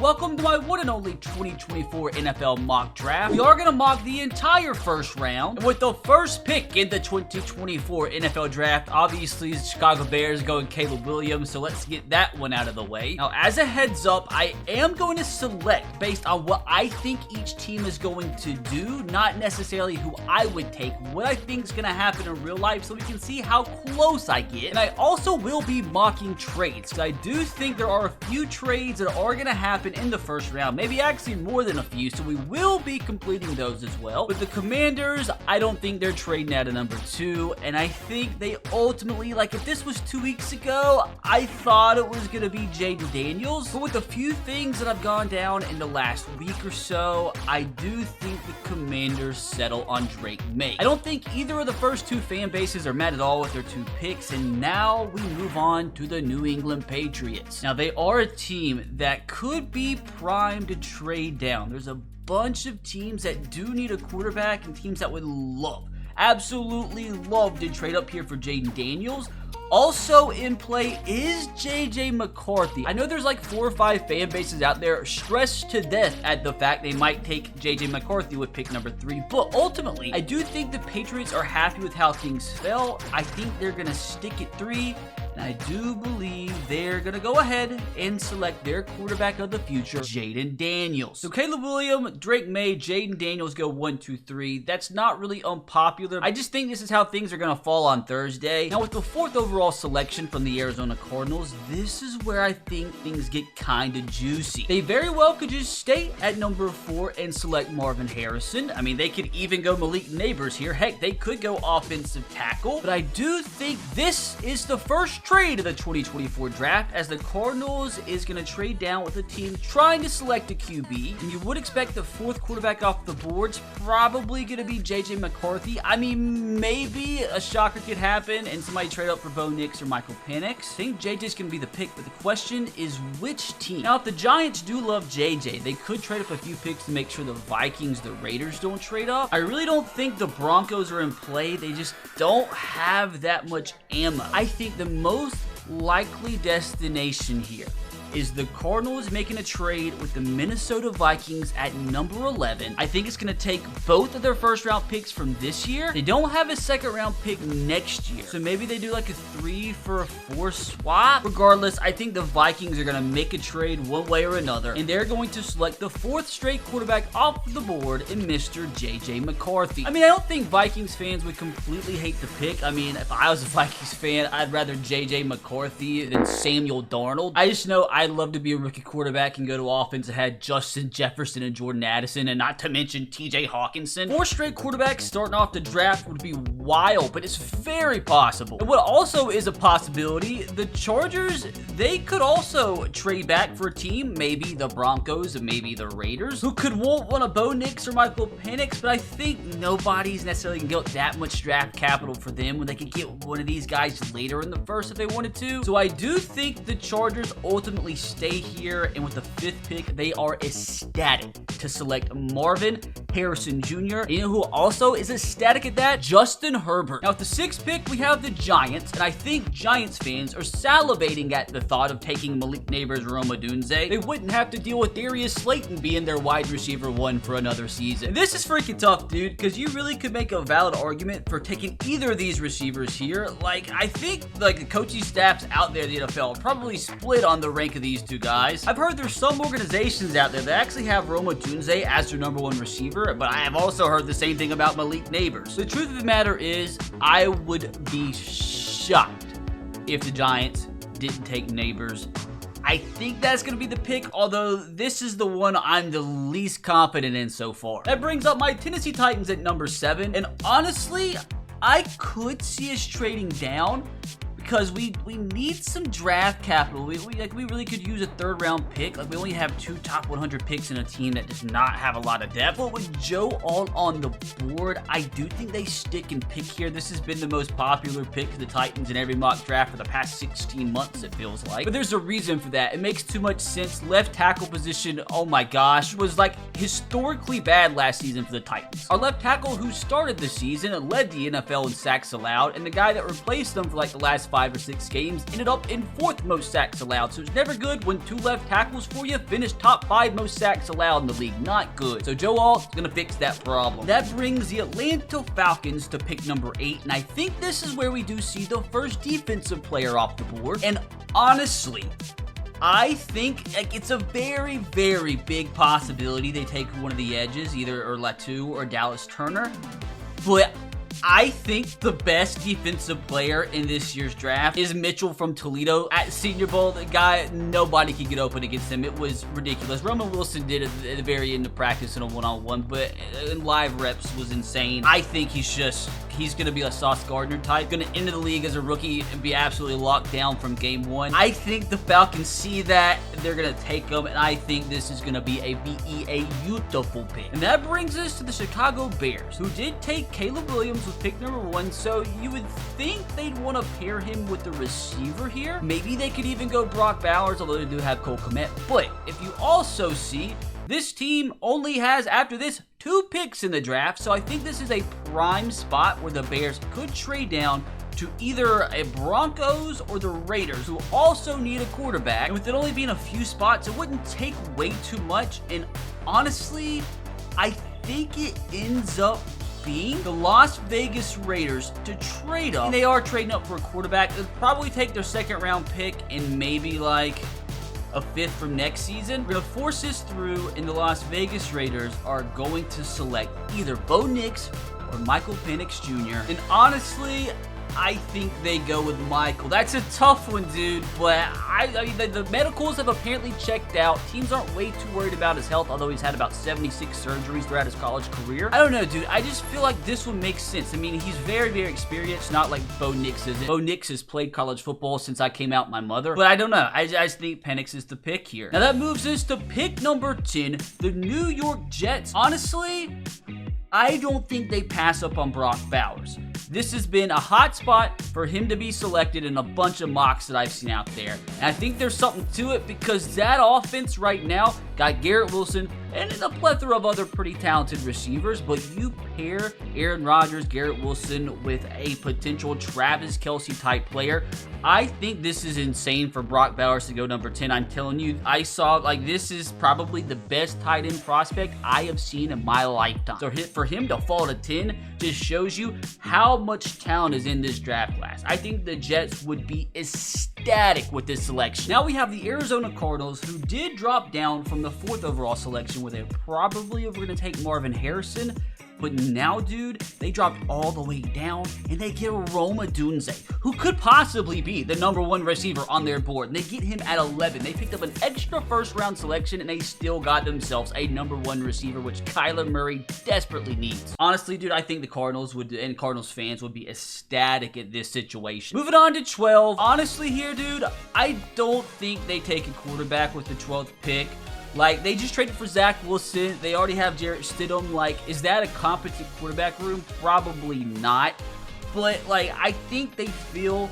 Welcome to my one and only 2024 NFL mock draft. We are going to mock the entire first round. And with the first pick in the 2024 NFL draft, obviously the Chicago Bears going Caleb Williams, so let's get that one out of the way. Now, as a heads up, I am going to select based on what I think each team is going to do, not necessarily who I would take, what I think is going to happen in real life, so we can see how close I get. And I also will be mocking trades, because I do think there are a few trades that are going to happen in the first round, maybe actually more than a few, so we will be completing those as well. With the Commanders, I don't think they're trading out of number 2, and I think they ultimately, like if this was 2 weeks ago, I thought it was going to be Jaden Daniels, but with a few things that have gone down in the last week or so, I do think the Commanders settle on Drake May. I don't think either of the first two fan bases are mad at all with their 2 picks, and now we move on to the New England Patriots. Now, they are a team that could be primed to trade down. There's a bunch of teams that do need a quarterback and teams that would absolutely love to trade up here for Jaden Daniels. Also in play is JJ McCarthy. I know there's like 4 or 5 fan bases out there stressed to death at the fact they might take JJ McCarthy with pick number 3, but ultimately, I do think the Patriots are happy with how things fell. I think they're going to stick at 3. And I do believe they're going to go ahead and select their quarterback of the future, Jaden Daniels. So Caleb Williams, Drake May, Jaden Daniels go 1, 2, 3. That's not really unpopular. I just think this is how things are going to fall on Thursday. Now with the 4th overall selection from the Arizona Cardinals, this is where I think things get kind of juicy. They very well could just stay at number 4 and select Marvin Harrison. I mean, they could even go Malik Neighbors here. Heck, they could go offensive tackle. But I do think this is the first trade of the 2024 draft, as the Cardinals is going to trade down with a team trying to select a QB, and you would expect the 4th quarterback off the board's probably going to be JJ McCarthy. I mean, maybe a shocker could happen and somebody trade up for Bo Nix or Michael Penix. I think JJ's going to be the pick, but the question is which team? Now, if the Giants do love JJ, they could trade up a few picks to make sure the Vikings, the Raiders don't trade up. I really don't think the Broncos are in play. They just don't have that much ammo. I think the most likely destination here is the Cardinals making a trade with the Minnesota Vikings at number 11. I think it's going to take both of their first round picks from this year. They don't have a second round pick next year, so maybe they do like a 3 for a 4 swap. Regardless, I think the Vikings are going to make a trade one way or another, and they're going to select the 4th straight quarterback off the board in Mr. JJ McCarthy. I mean, I don't think Vikings fans would completely hate the pick. I mean, if I was a Vikings fan, I'd rather JJ McCarthy than Samuel Darnold. I just know I'd love to be a rookie quarterback and go to offense that had Justin Jefferson and Jordan Addison, and not to mention TJ Hawkinson. 4 straight quarterbacks starting off the draft would be wild, but it's very possible. And what also is a possibility, the Chargers, they could also trade back for a team, maybe the Broncos and maybe the Raiders, who could want one of Bo Nix or Michael Penix, but I think nobody's necessarily going to get that much draft capital for them when they could get one of these guys later in the first if they wanted to. So I do think the Chargers ultimately stay here, and with the 5th pick, they are ecstatic to select Marvin Harrison Jr. And you know who also is ecstatic at that? Justin Herbert. Now, with the 6th pick, we have the Giants, and I think Giants fans are salivating at the thought of taking Malik Neighbors or Rome Odunze. They wouldn't have to deal with Darius Slayton being their wide receiver 1 for another season. And this is freaking tough, dude, because you really could make a valid argument for taking either of these receivers here. Like, I think like the coaching staffs out there in the NFL are probably split on the rank of these 2 guys. I've heard there's some organizations out there that actually have Rome Odunze as their number 1 receiver, but I have also heard the same thing about Malik Neighbors. The truth of the matter is, I would be shocked if the Giants didn't take Neighbors. I think that's going to be the pick, although this is the one I'm the least confident in so far. That brings up my Tennessee Titans at number 7, and honestly, I could see us trading down because we need some draft capital. We really could use a 3rd round pick. Like, we only have 2 top 100 picks in a team that does not have a lot of depth. But with Joe all on the board, I do think they stick and pick here. This has been the most popular pick for the Titans in every mock draft for the past 16 months, it feels like. But there's a reason for that. It makes too much sense. Left tackle position, oh my gosh, was like historically bad last season for the Titans. Our left tackle who started the season and led the NFL in sacks allowed, and the guy that replaced them for like the last 5 or 6 games, ended up in 4th most sacks allowed. So it's never good when 2 left tackles for you finish top 5 most sacks allowed in the league. Not good. So Joe Alt's gonna fix that problem. That brings the Atlanta Falcons to pick number 8, and I think this is where we do see the first defensive player off the board. And honestly, I think it's a very, very big possibility they take one of the edges, either Latu or Dallas Turner. But I think the best defensive player in this year's draft is Mitchell from Toledo. At Senior Bowl, the guy, nobody could get open against him. It was ridiculous. Roman Wilson did it at the very end of practice in a one-on-one, but in live reps was insane. I think he's going to be a Sauce Gardner type. Going to enter the league as a rookie and be absolutely locked down from game 1. I think the Falcons see that. They're going to take him, and I think this is going to be a beautiful pick. And that brings us to the Chicago Bears, who did take Caleb Williams with pick number 1, so you would think they'd want to pair him with the receiver here. Maybe they could even go Brock Bowers, although they do have Cole Kmet. But if you also see, this team only has, after this, 2 picks in the draft, so I think this is a prime spot where the Bears could trade down to either a Broncos or the Raiders, who also need a quarterback. And with it only being a few spots, it wouldn't take way too much, and honestly, I think it ends up being the Las Vegas Raiders to trade up. And they are trading up for a quarterback. They'll probably take their 2nd round pick and maybe like a 5th from next season. We're going to force this through, and the Las Vegas Raiders are going to select either Bo Nix or Michael Penix Jr. And honestly, I think they go with Michael. That's a tough one, dude, but I mean, the medicals have apparently checked out. Teams aren't way too worried about his health, although he's had about 76 surgeries throughout his college career. I don't know, dude. I just feel like this one makes sense. I mean, he's very, very experienced, not like Bo Nix isn't. Bo Nix has played college football since I came out my mother, but I don't know. I just think Penix is the pick here. Now, that moves us to pick number 10, the New York Jets. Honestly, I don't think they pass up on Brock Bowers. This has been a hot spot for him to be selected in a bunch of mocks that I've seen out there. And I think there's something to it because that offense right now got Garrett Wilson and a plethora of other pretty talented receivers, but you pair Aaron Rodgers, Garrett Wilson with a potential Travis Kelce type player. I think this is insane for Brock Bowers to go number 10. I'm telling you, I saw, like, this is probably the best tight end prospect I have seen in my lifetime. So for him to fall to 10 just shows you how much talent is in this draft class. I think the Jets would be ecstatic with this selection. Now we have the Arizona Cardinals, who did drop down from the 4th overall selection, where they probably were going to take Marvin Harrison. But now, dude, they dropped all the way down, and they get Rome Odunze, who could possibly be the number 1 receiver on their board. And they get him at 11. They picked up an extra 1st-round selection, and they still got themselves a number 1 receiver, which Kyler Murray desperately needs. Honestly, dude, I think the Cardinals and Cardinals fans would be ecstatic at this situation. Moving on to 12. Honestly here, dude, I don't think they take a quarterback with the 12th pick. Like, they just traded for Zach Wilson. They already have Jarrett Stidham. Like, is that a competent quarterback room? Probably not. But, like, I think they feel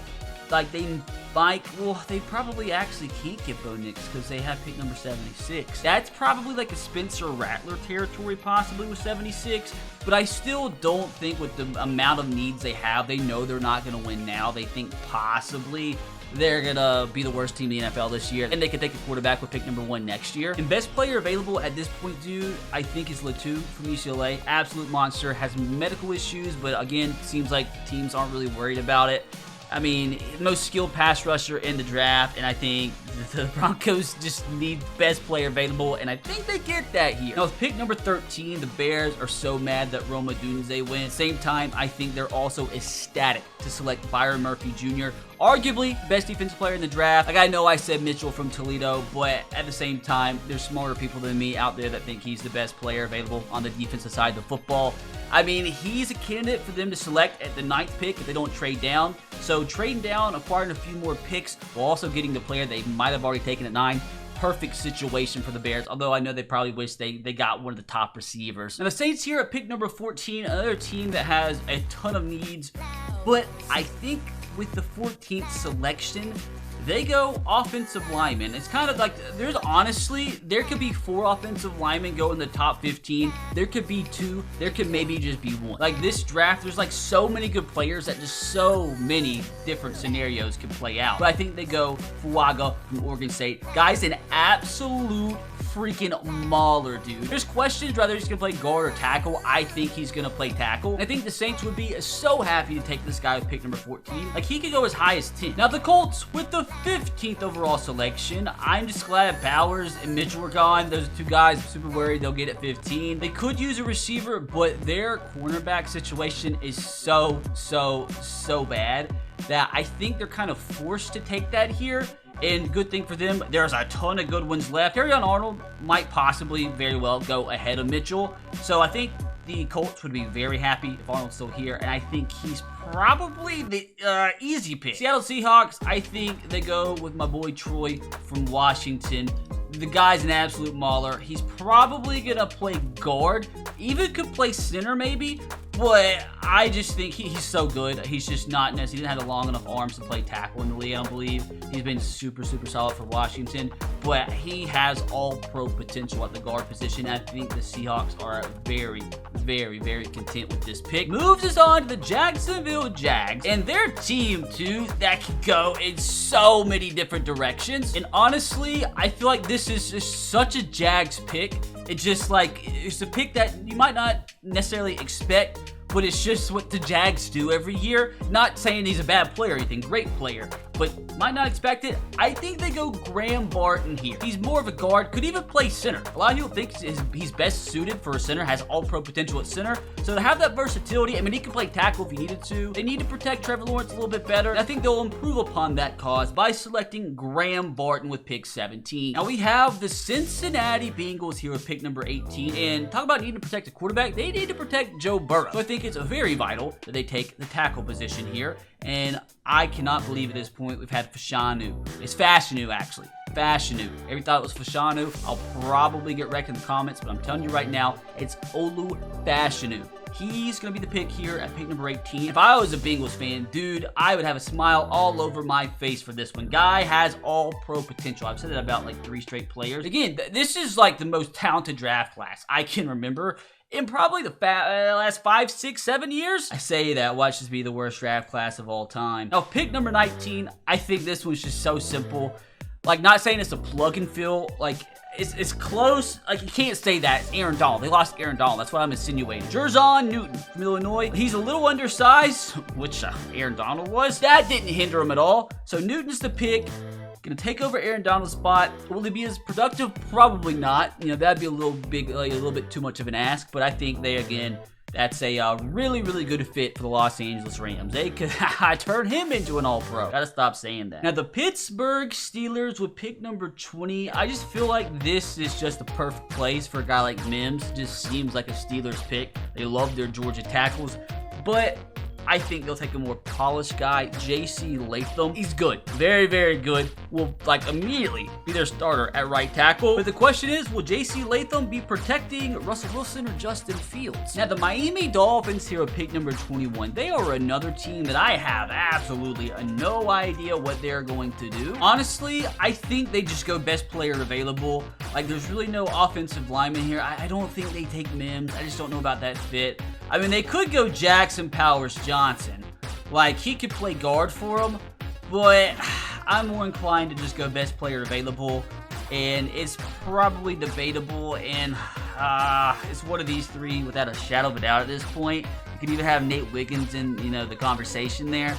like they might, well, they probably actually can't get Bo Nix because they have pick number 76. That's probably like a Spencer Rattler territory possibly with 76. But I still don't think with the amount of needs they have, they know they're not going to win now. They think possibly they're going to be the worst team in the NFL this year, and they could take a quarterback with pick number 1 next year. And best player available at this point, dude, I think is Latu from UCLA. Absolute monster, has medical issues, but again, seems like teams aren't really worried about it. I mean, most skilled pass rusher in the draft, and I think the Broncos just need best player available, and I think they get that here. Now, with pick number 13, the Bears are so mad that Rome Odunze went. Same time, I think they're also ecstatic to select Byron Murphy Jr., arguably best defensive player in the draft. Like, I know I said Mitchell from Toledo, but at the same time, there's smarter people than me out there that think he's the best player available on the defensive side of the football. I mean, he's a candidate for them to select at the 9th pick if they don't trade down. So trading down, acquiring a few more picks, while also getting the player they might have already taken at 9. Perfect situation for the Bears, although I know they probably wish they got one of the top receivers. Now, the Saints here at pick number 14, another team that has a ton of needs, but I think with the 14th selection, they go offensive lineman. It's kind of like, there could be 4 offensive linemen go in the top 15. There could be 2. There could maybe just be 1. Like this draft, there's like so many good players that just so many different scenarios can play out. But I think they go Fuaga from Oregon State. Guy's an absolute freaking mauler, dude. There's questions whether he's gonna play guard or tackle. I think he's gonna play tackle. I think the Saints would be so happy to take this guy with pick number 14. Like, he could go as high as 10. Now, the Colts with the 15th overall selection. I'm just glad Bowers and Mitchell were gone. Those 2 guys, I'm super worried they'll get at 15. They could use a receiver, but their cornerback situation is so bad that I think they're kind of forced to take that here. And good thing for them, there's a ton of good ones left. Carrion Arnold might possibly very well go ahead of Mitchell. So I think the Colts would be very happy if Arnold's still here. And I think he's probably the easy pick. Seattle Seahawks, I think they go with my boy Troy from Washington. The guy's an absolute mauler. He's probably going to play guard. Even could play center maybe. But I just think he's so good. He's just not necessarily, he didn't have the long enough arms to play tackle in the league, I don't believe. He's been super solid for Washington. But he has all pro potential at the guard position. I think the Seahawks are very content with this pick. Moves us on to the Jacksonville Jags. And their team, too, that can go in so many different directions. And honestly, I feel like this is just such a Jags pick. It's just like, it's a pick that you might not necessarily expect, but it's just what the Jags do every year. Not saying he's a bad player or anything, great player, but might not expect it. I think they go Graham Barton here. He's more of a guard, could even play center. A lot of people think he's best suited for a center, has all pro potential at center. So to have that versatility, I mean, he can play tackle if he needed to. They need to protect Trevor Lawrence a little bit better. And I think they'll improve upon that cause by selecting Graham Barton with pick 17. Now we have the Cincinnati Bengals here with pick number 18. And talk about needing to protect a quarterback. They need to protect Joe Burrow. So I think it's very vital that they take the tackle position here. And I cannot believe at this point we've had Fashanu. It's Fashanu, actually. Fashanu. Everybody thought it was Fashanu. I'll probably get wrecked in the comments, but I'm telling you right now, it's Olu Fashanu. He's going to be the pick here at pick number 18. If I was a Bengals fan, dude, I would have a smile all over my face for this one. Guy has all pro potential. I've said that about like 3 straight players. Again, this is like the most talented draft class I can remember in probably the last 5, 6, 7 years. I say that, watch this be the worst draft class of all time. Now, pick number 19, I think this one's just so simple. Like, not saying it's a plug and fill, like, it's close. Like, you can't say that. It's Aaron Donald. They lost Aaron Donald. That's what I'm insinuating. Jerzon Newton from Illinois. He's a little undersized, which Aaron Donald was. That didn't hinder him at all. So Newton's the pick. Gonna take over Aaron Donald's spot. Will he be as productive? Probably not. You know, that'd be a little big, like, a little bit too much of an ask. But I think they, again, that's a really good fit for the Los Angeles Rams. They could turn him into an all-pro. Gotta stop saying that. Now, the Pittsburgh Steelers with pick number 20. I just feel like this is just the perfect place for a guy like Mims. Just seems like a Steelers pick. They love their Georgia tackles. But I think they'll take a more polished guy, J.C. Latham. He's good. Very good. Will, like, immediately be their starter at right tackle. But the question is, will J.C. Latham be protecting Russell Wilson or Justin Fields? Now, the Miami Dolphins here at pick number 21. They are another team that I have absolutely no idea what they're going to do. Honestly, I think they just go best player available. Like, there's really no offensive lineman here. I don't think they take Mims. I just don't know about that fit. I mean, they could go Jackson Powers Johnson. Like, he could play guard for them, but I'm more inclined to just go best player available, and it's probably debatable, and it's one of these 3 without a shadow of a doubt at this point. You could even have Nate Wiggins in, the conversation there,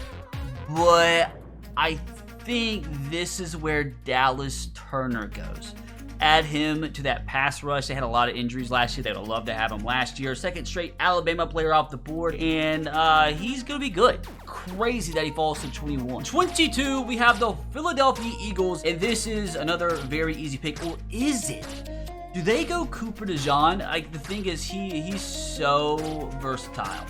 but I think this is where Dallas Turner goes. Add him to that pass rush. They had a lot of injuries last year. They would love to have him last year. Second straight Alabama player off the board, and he's going to be good. Crazy that he falls to 21. 22, we have the Philadelphia Eagles, and this is another very easy pick. Or is it? Do they go Cooper DeJean? Like, the thing is, he's so versatile.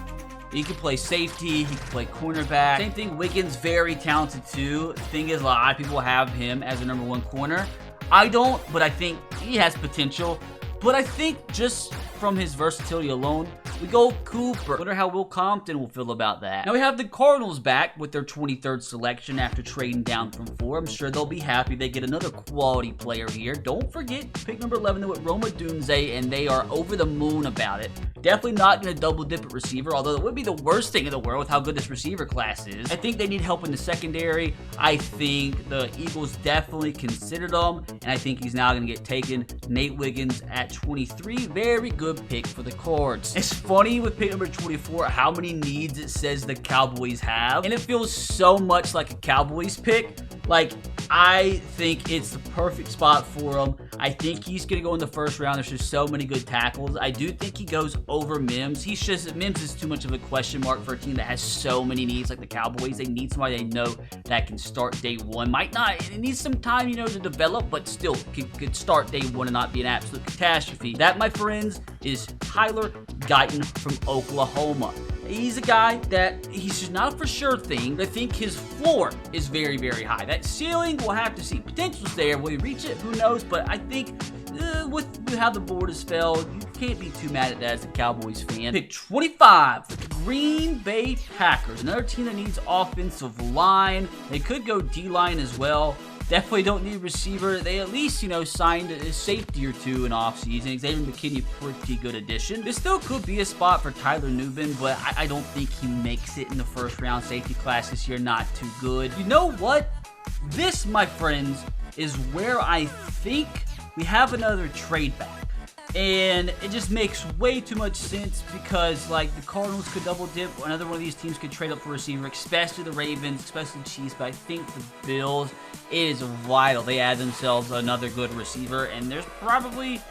He can play safety, he can play cornerback. Same thing, Wiggins, very talented too. The thing is, a lot of people have him as a number 1 corner. I don't, but I think he has potential. But I think just from his versatility alone, We go Cooper. Wonder how Will Compton will feel about that. Now we have the Cardinals back with their 23rd selection after trading down from 4. I'm sure they'll be happy they get another quality player here. Don't forget, pick number 11 with Roma Dunze, and they are over the moon about it. Definitely not going to double dip at receiver, although it would be the worst thing in the world with how good this receiver class is. I think they need help in the secondary. I think the Eagles definitely considered him, and I think he's now going to get taken. Nate Wiggins at 23. Very good pick for the Cards. It's funny with pick number 24 how many needs it says the Cowboys have, and it feels so much like a Cowboys pick. Like, I think it's the perfect spot for him. I think he's going to go in the first round. There's just so many good tackles. I do think he goes over Mims. Mims is too much of a question mark for a team that has so many needs like the Cowboys. They need somebody they know that can start day one. Might not, it needs some time, to develop, but still could start day one and not be an absolute catastrophe. That, my friends, is Tyler Guyton from Oklahoma. He's a guy that he's just not a for sure thing. I think his floor is very, very high. That ceiling, we'll have to see. Potential's there. Will he reach it? Who knows? But I think with how the board has fell, you can't be too mad at that as a Cowboys fan. Pick 25, the Green Bay Packers. Another team that needs offensive line. They could go D-line as well. Definitely don't need receiver. They at least, signed a safety or two in offseason. Xavier McKinney, pretty good addition. This still could be a spot for Tyler Nubin, but I don't think he makes it in the first round. Safety class this year, not too good. You know what? This, my friends, is where I think we have another trade back. And it just makes way too much sense because, the Cardinals could double dip. Another one of these teams could trade up for a receiver, especially the Ravens, especially the Chiefs. But I think the Bills, it is vital they add themselves another good receiver. And there's probably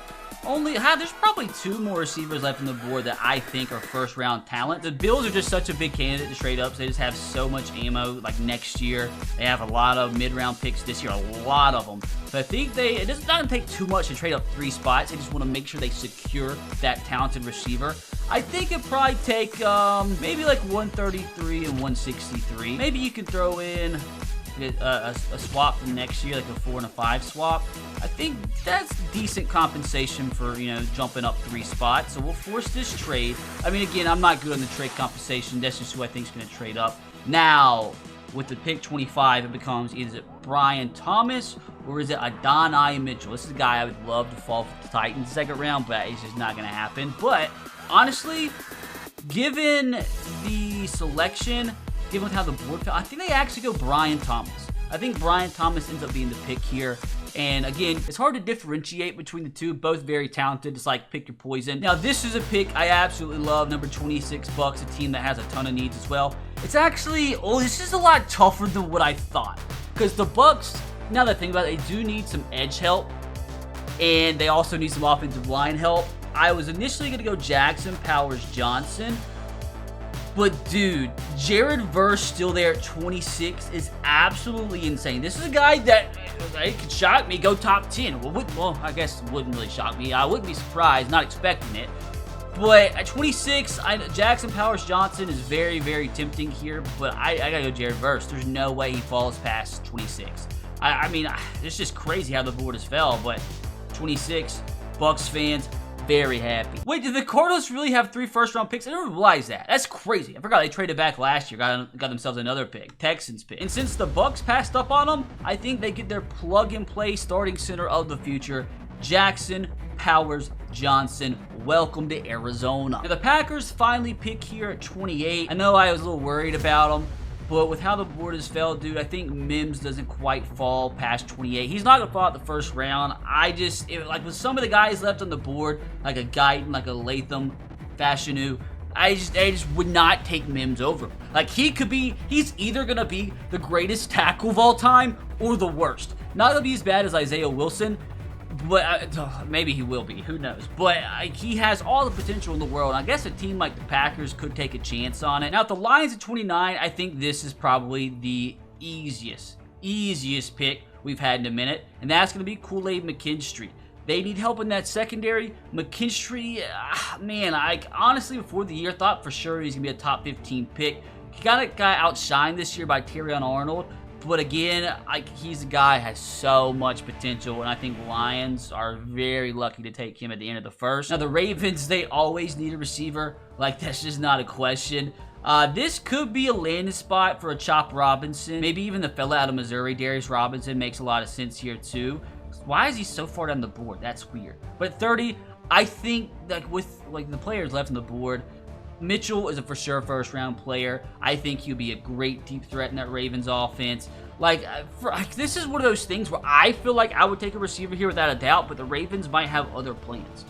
two more receivers left on the board that I think are first-round talent. The Bills are just such a big candidate to trade up. So they just have so much ammo. Next year, they have a lot of mid-round picks this year, a lot of them. So I think it doesn't going to take too much to trade up 3 spots. They just want to make sure they secure that talented receiver. I think it'd probably take maybe 133 and 163. Maybe you can throw in a swap from next year, a 4 and a 5 swap. I think that's decent compensation for, jumping up 3 spots. So we'll force this trade. I mean, again, I'm not good on the trade compensation. That's just who I think is going to trade up. Now, with the pick 25, it becomes either Brian Thomas or is it Adonai Mitchell? This is a guy I would love to fall for the Titans second round, but it's just not going to happen. But honestly, given the selection, given how the board fell, I think they actually go Brian Thomas. I think Brian Thomas ends up being the pick here. And again, it's hard to differentiate between the two. Both very talented. It's pick your poison. Now, this is a pick I absolutely love. Number 26 Bucks, a team that has a ton of needs as well. It's actually, this is a lot tougher than what I thought. Because the Bucks, now that I think about it, they do need some edge help. And they also need some offensive line help. I was initially going to go Jackson Powers Johnson. But dude, Jared Verse still there at 26 is absolutely insane. This is a guy that could shock me, go top 10. Well, I guess it wouldn't really shock me. I wouldn't be surprised, not expecting it. But at 26, Jackson Powers Johnson is very, very tempting here. But I gotta go Jared Verse. There's no way he falls past 26. I mean, it's just crazy how the board has fell. But 26, Bucks fans, very happy. Wait, did the Cardinals really have 3 first-round picks? I didn't realize that. That's crazy. I forgot they traded back last year, got themselves another pick, Texans pick. And since the Bucks passed up on them, I think they get their plug-and-play starting center of the future, Jackson Powers Johnson. Welcome to Arizona. Now, the Packers finally pick here at 28. I know I was a little worried about them, but with how the board has fell, dude, I think Mims doesn't quite fall past 28. He's not going to fall out the first round. With some of the guys left on the board, like a Guyton, like a Latham, Fashanu, I just would not take Mims over. He's either going to be the greatest tackle of all time or the worst. Not going to be as bad as Isaiah Wilson, but maybe he will be. Who knows? But he has all the potential in the world. I guess a team like the Packers could take a chance on it. Now, at the Lions at 29, I think this is probably the easiest pick we've had in a minute, and that's going to be Kool-Aid McKinstry. They need help in that secondary. McKinstry, man, I honestly, before the year, thought for sure he's going to be a top 15 pick. He got a guy outshined this year by Terrion Arnold, But again, he's a guy who has so much potential, and I think Lions are very lucky to take him at the end of the first. Now, the Ravens, they always need a receiver. Like, that's just not a question. This could be a landing spot for a Chop Robinson. Maybe even the fella out of Missouri, Darius Robinson, makes a lot of sense here too. Why is he so far down the board? That's weird. But at 30, I think that with the players left on the board, Mitchell is a for sure first-round player. I think he'll be a great deep threat in that Ravens offense. This is one of those things where I feel like I would take a receiver here without a doubt, but the Ravens might have other plans.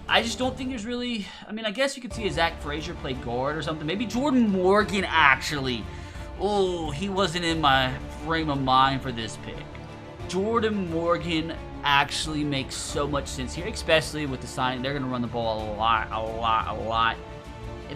I just don't think there's really... I mean, I guess you could see a Zach Frazier play guard or something. Maybe Jordan Morgan, actually. Oh, he wasn't in my frame of mind for this pick. Jordan Morgan actually makes so much sense here, especially with the signing. They're going to run the ball a lot.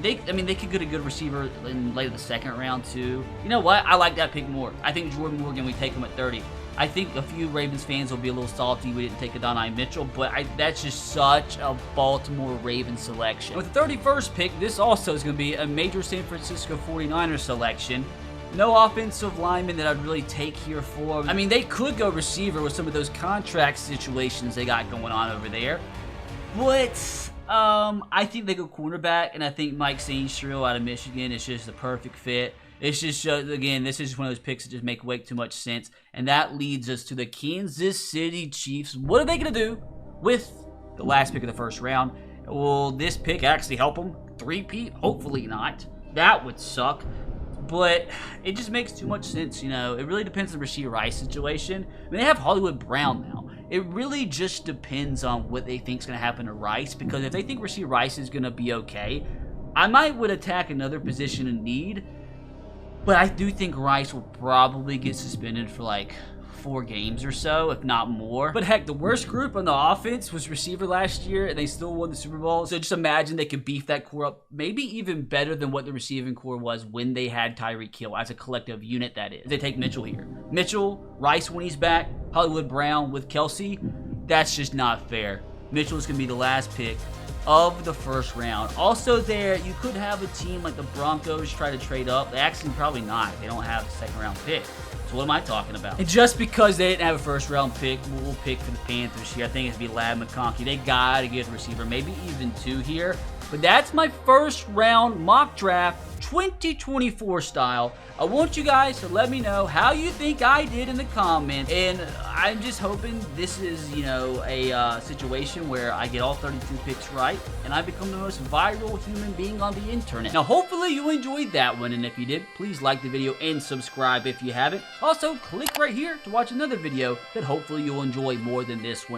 They could get a good receiver in later the second round, too. You know what? I like that pick more. I think Jordan Morgan, we take him at 30. I think a few Ravens fans will be a little salty we didn't take Adonai Mitchell, but that's just such a Baltimore Ravens selection. With the 31st pick, this also is going to be a major San Francisco 49ers selection. No offensive lineman that I'd really take here for. I mean, they could go receiver with some of those contract situations they got going on over there, but... I think they go cornerback, and I think Mike Sainristil out of Michigan is just the perfect fit. It's just, again, this is one of those picks that just make way too much sense, and that leads us to the Kansas City Chiefs. What are they going to do with the last pick of the first round? Will this pick actually help them three-peat? Hopefully not. That would suck. But it just makes too much sense, you know. It really depends on the Rashee Rice situation. I mean, they have Hollywood Brown now. It really just depends on what they think is going to happen to Rice, because if they think Rashee Rice is going to be okay, I would attack another position in need, but I do think Rice will probably get suspended for 4 games or so, if not more. But heck, the worst group on the offense was receiver last year, and they still won the Super Bowl. So just imagine they could beef that core up, maybe even better than what the receiving core was when they had Tyreek Hill as a collective unit, that is. They take Mitchell here. Mitchell, Rice when he's back, Hollywood Brown with Kelsey. That's just not fair. Mitchell is going to be the last pick of the first round. Also there, you could have a team like the Broncos try to trade up. They actually probably not. They don't have a second round pick. So what am I talking about? And just because they didn't have a first round pick, we'll pick for the Panthers here. I think it's going to be Ladd McConkey. They got to get a receiver, maybe even 2 here. But that's my first round mock draft 2024 style. I want you guys to let me know how you think I did in the comments, and I'm just hoping this is, you know, a situation where I get all 32 picks right, and I become the most viral human being on the internet. Now, hopefully you enjoyed that one, and if you did, please like the video and subscribe if you haven't. Also, click right here to watch another video that hopefully you'll enjoy more than this one.